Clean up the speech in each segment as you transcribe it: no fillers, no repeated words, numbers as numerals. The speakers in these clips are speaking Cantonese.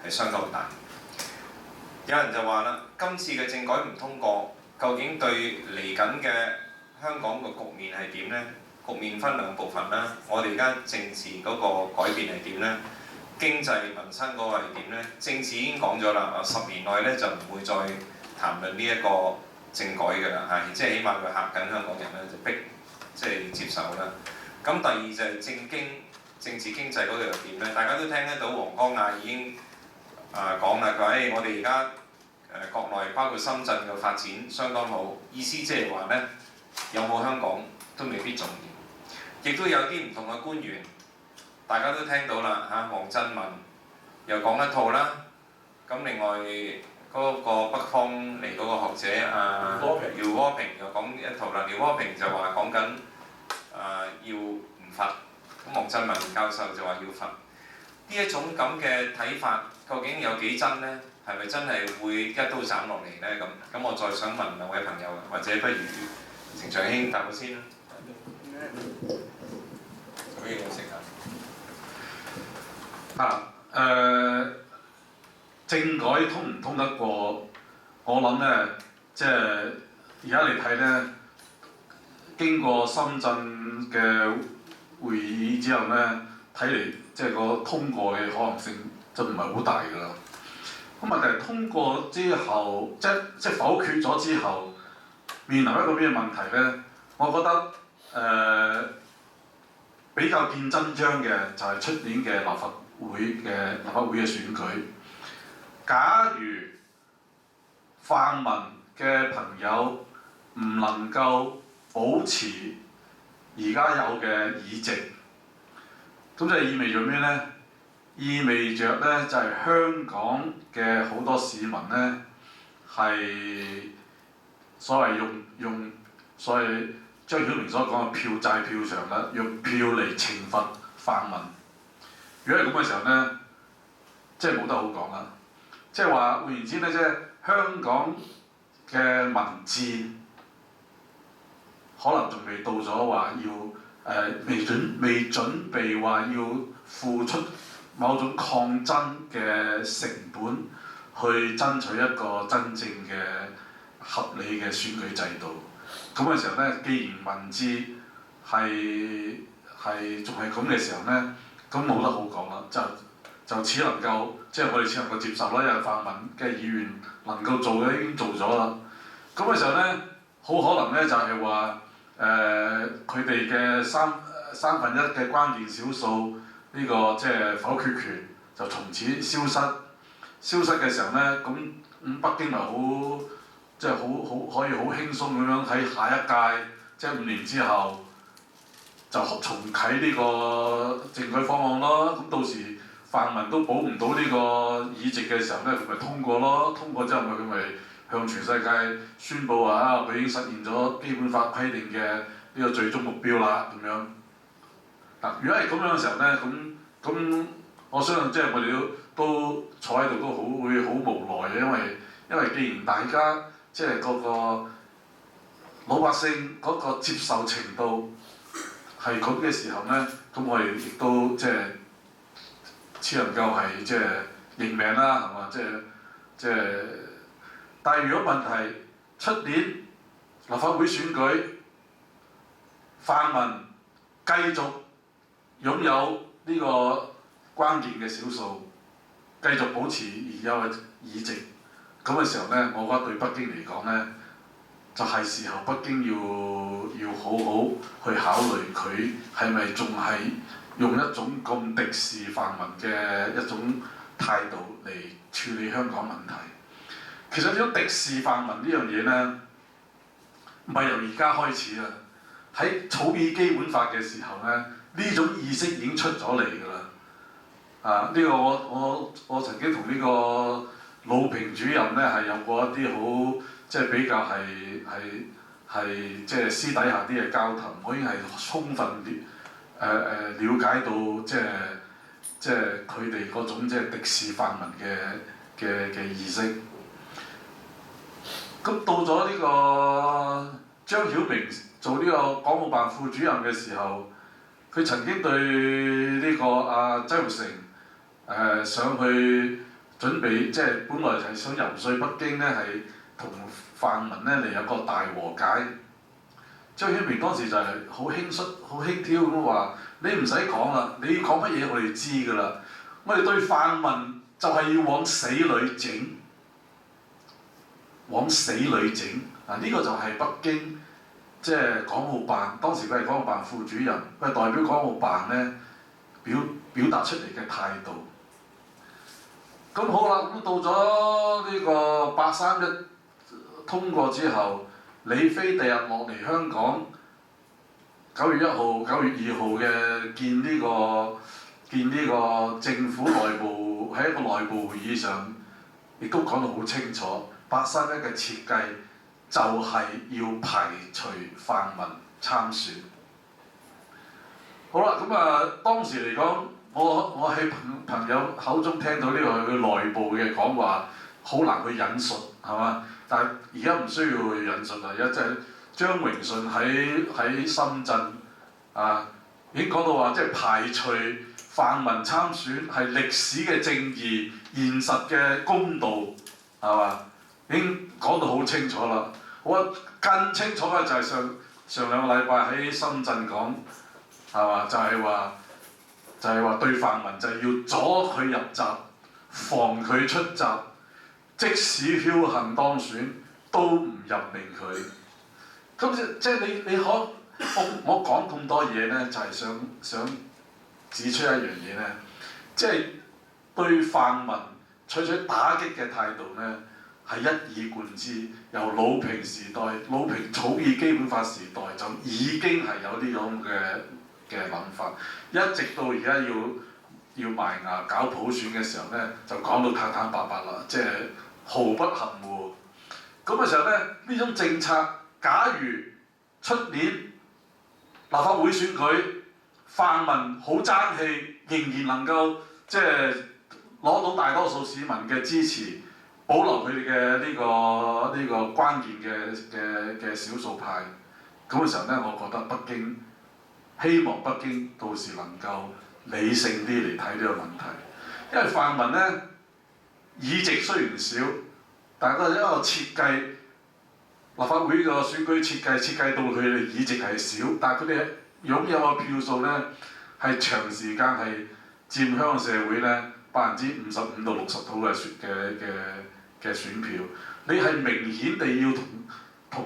係相當大。有人就話啦，今次嘅政改唔通過，究竟對嚟緊嘅香港個局面係點呢？局面分兩部分啦，我哋而家政治嗰個改變係點呢？經濟民生嗰個係點呢？政治已經講咗啦，10年內咧就唔會再談論呢一個政改㗎啦，係即係起碼佢嚇緊香港人咧，就逼即係接受啦。咁第二就係政治經濟嗰度又點呢？大家都聽得到黃光亞已經講啦，佢話我哋而家國內包括深圳嘅發展相當好，意思即係話呢，有冇香港都未必重要。亦都有啲唔同嘅官員，大家都聽到啦嚇，黃振文又講一套啦。咁另外嗰個北方嚟嗰個學者廖窩平又講一套啦。廖窩平就話講緊要唔罰，咁黃振文教授就話要罰。呢一種咁嘅睇法，究竟有幾真呢？係咪真係會一刀斬落嚟呢？咁我再想問兩位朋友，或者不如程翔兄答我先啦。咁樣我食政改通唔通得過？我諗呢，即係而家嚟睇呢，經過深圳嘅會議之後呢，睇嚟即係個通過嘅可能性就唔係好大㗎啦。咁問題係通過之後，即係否決咗之後，面臨一個咩問題呢？我覺得比較見真章嘅就係出年嘅立法會嘅選舉。假如泛民嘅朋友唔能夠保持而家有嘅議席，咁就意味著咩呢？意味著呢就係香港嘅好多市民呢係所謂用所謂張曉明所講嘅票債票償啦，用票嚟懲罰泛民。如果係咁嘅時候呢，即係冇得好講啦。即係話換言之呢，即係香港嘅民智可能仲未到咗話要未準備話要付出某種抗爭嘅成本去爭取一個真正嘅合理嘅選舉制度。咁嘅時候呢，既然民智係仲係咁嘅時候呢，咁冇得好講啦，就只能夠即係我哋只能夠接受啦。因為泛民嘅議員能夠做嘅已經做咗啦。咁嘅時候呢，好可能呢就係話佢哋嘅三分一嘅關鍵少數呢個即係否決權就從此消失。消失嘅時候呢，咁北京咪好即係可以好輕鬆咁樣喺下一屆即係5年之後就重啟呢個政改方案咯。咁到時泛民都保唔到呢個議席嘅時候呢，佢咪通過咯。通過之後佢咪向全世界宣佈話佢已經實現咗基本法規定嘅呢個最終目標啦咁樣。嗱，如果係咁樣嘅時候呢，咁我相信即係我哋都坐喺度都會好無奈嘅，因為既然大家即係嗰個老百姓嗰個接受程度係咁嘅時候呢，咁我哋亦都即係只能夠係即係認命啦，係嘛？即係，但係如果問題出年立法會選舉，泛民繼續擁有呢個關鍵嘅少數，繼續保持現有嘅議席，咁嘅時候呢，我覺得對北京嚟講呢，就係時候北京要好好去考慮佢係咪仲係用一種咁敵視泛民嘅一種態度嚟處理香港問題。其實呢種敵視泛民呢樣嘢呢，唔係由而家開始啦。喺草擬基本法嘅時候呢，呢種意識已經出咗嚟㗎啦。呢個我曾經同呢個魯平主任呢係有過一啲好即係比較係即係私底下啲嘅交談，我已經係充分了解到即係佢哋嗰種即係敵視泛民嘅意識。咁到咗呢個張曉明做呢個港澳辦副主任嘅時候，佢曾經對呢個周浩成上去準備即係本來係想游說北京呢，係同泛民呢嚟有個大和解。張曉明當時就係好輕率、好輕佻咁話：你唔使講啦，你講乜嘢我哋知㗎啦。我哋對泛民就係要往死裏整，往死裏整。呢個就係北京即係港澳辦，當時佢係港澳辦副主任，佢係代表港澳辦呢表達出嚟嘅態度。咁好啦，咁到咗呢個831通過之後，李飛第日落嚟香港，9月1號、9月2號嘅見呢個政府內部喺一個內部會議上，亦都講得好清楚，831嘅設計就係要排除泛民參選。好啦，咁當時嚟講，我喺朋友口中聽到呢個佢內部嘅講話，好難去引述，係嘛？但係而家唔需要去引述啦，而家即係張榮順喺深圳已經講到話，即係排除泛民參選係歷史嘅正義、現實嘅公道，係嘛？已經講到好清楚啦。我更清楚嘅就係上兩個禮拜喺深圳講，係嘛？就係話對泛民就係要阻佢入閘，防佢出閘，即使僥倖當選都唔任命佢。咁即係你我講咁多嘢呢，就係想指出一樣嘢呢，即係對泛民採取打擊嘅態度呢，係一以貫之。由魯平時代、魯平草擬基本法時代就已經係有呢種嘅諗法，一直到而家要埋牙搞普選嘅時候呢，就講到坦坦白白啦，即係毫不含糊。咁嘅時候呢，呢種政策假如出年立法會選舉，泛民好爭氣，仍然能夠即係攞到大多數市民嘅支持，保留佢哋嘅呢個關鍵嘅少數派。咁嘅時候呢，我覺得希望北京到時能夠理性啲嚟睇呢個問題，因為泛民呢，議席雖然少，但係都係一個設計立法會個選舉設計到佢哋議席係少，但係佢哋擁有嘅票數呢，係長時間係佔香港社會呢55%到60%度嘅選票，你係明顯地要同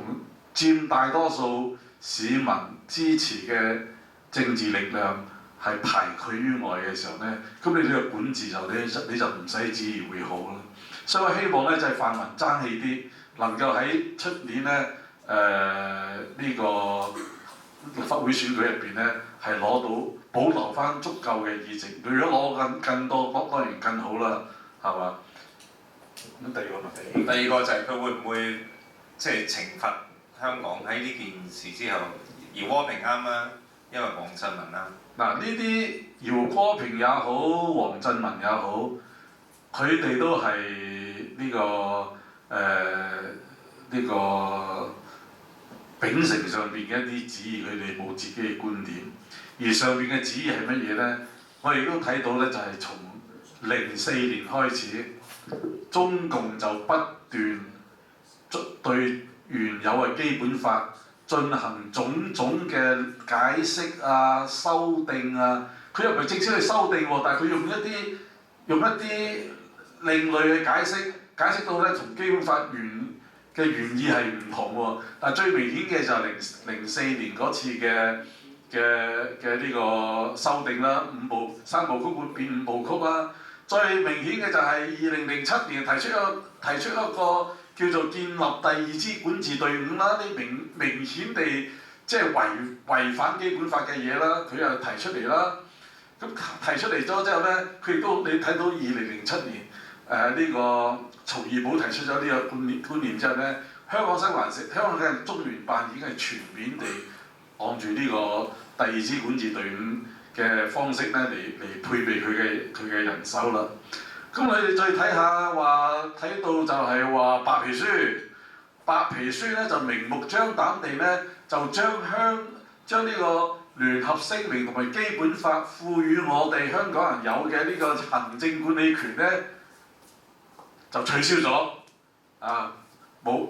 佔大多數市民支持嘅政治力量係排拒於外嘅時候呢，咁你呢個管治你就唔使旨意會好啦。所以我希望呢，就係泛民爭氣啲，能夠喺出年呢呢個立法會選舉入邊呢，係攞到保留翻足夠嘅議席。如果攞更多，當然更好啦，係嘛？咁第二個問題。第二個就係佢會唔會即係懲罰香港喺呢件事之後，姚戈平啱啊，因為黃振民啦。嗱，呢啲姚戈平也好，黃振民也好，佢哋都係呢個秉承上邊嘅一啲旨意，佢哋冇自己嘅觀點。而上邊嘅旨意係乜嘢呢？我哋都睇到呢，就係從04年開始，中共就不斷對原有嘅基本法進行種種嘅解釋啊、修訂啊。佢又唔係正式去修訂喎，但係佢用一啲另類嘅解釋到呢，同基本法嘅原意係唔同喎。但係最明顯嘅就係04年嗰次嘅呢個修訂啦，3部曲變5部曲啦。最明顯嘅就係2007年提出一個叫做建立第二支管治隊伍啦，呢明顯地即係違反基本法嘅嘢啦，佢又提出嚟啦。咁提出嚟咗之後呢，佢亦都你睇到2007年呢個曹二寶提出咗呢個觀念之後呢，香港嘅中聯辦已經係全面地按住呢個第二支管治隊伍嘅方式呢嚟配備佢嘅人手啦。咁你哋再睇下睇到就係話白皮書呢就明目張膽地呢，就將呢個聯合聲明同埋基本法賦予我哋香港人有嘅呢個行政管理權呢，就取消咗，冇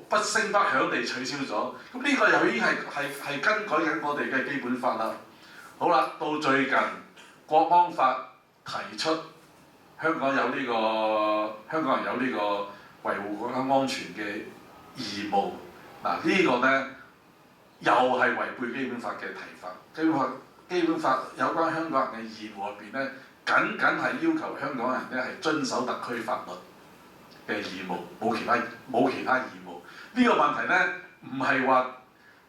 不聲不響地取消咗。咁呢個又已經係更改緊我哋嘅基本法啦。好啦，到最近國安法提出香港人有呢個維護國家安全嘅義務。呢個呢，又係違背基本法嘅提法。基本法有關香港人嘅義務入邊呢，僅係要求香港人呢係遵守特區法律嘅義務，冇其他義務。呢個問題呢，唔係話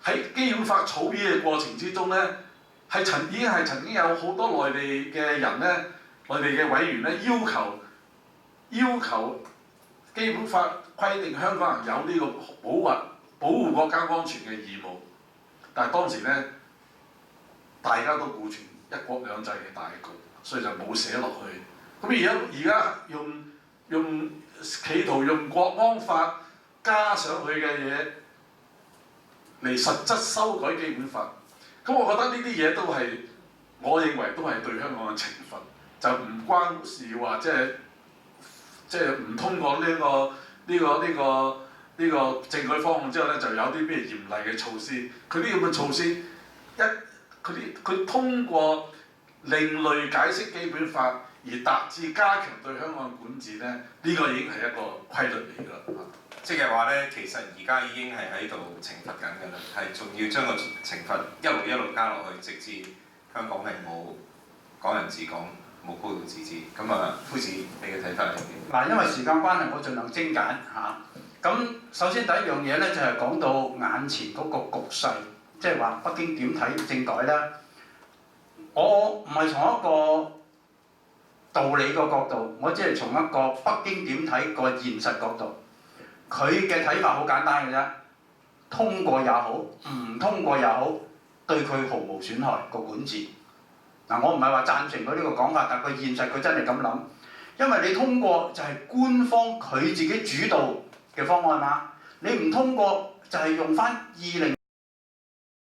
喺基本法草擬嘅過程之中呢，已經曾經有好多內地嘅人呢，內地嘅委員呢，要求基本法規定香港人有呢個保護國家安全嘅義務，但係當時呢，大家都顧全一國兩制嘅大局，所以就冇寫落去。咁而家企圖用國安法加上去嘅嘢嚟實質修改基本法，咁我覺得呢啲嘢我認為都係對香港嘅懲罰，就唔關事話即係唔通過呢個政改方案之後呢，就有啲咩嚴厲嘅措施。佢啲咁嘅措施佢通過另類解釋基本法而達至加強對香港嘅管治呢，呢個已經係一個規律嚟㗎啦。即係話呢，其實而家已經係喺度懲罰緊㗎啦，係仲要將個懲罰一路加落去，直至香港係冇港人治港，冇高度自治。咁啊，夫子你嘅睇法係點？嗱，因為時間關係，我盡量精簡嚇。咁首先第一樣嘢呢，就係講到眼前嗰個局勢，即係話北京點睇政改呢？我唔係從一個道理個角度，我只係從一個北京點睇個現實角度。佢嘅睇法好簡單嘅啫，通過也好，唔通過也好，對佢毫無損害個管治。我唔係話贊成佢呢個講法，但係佢現實佢真係咁諗，因為你通過就係官方佢自己主導嘅方案嘛，你唔通過就係用翻20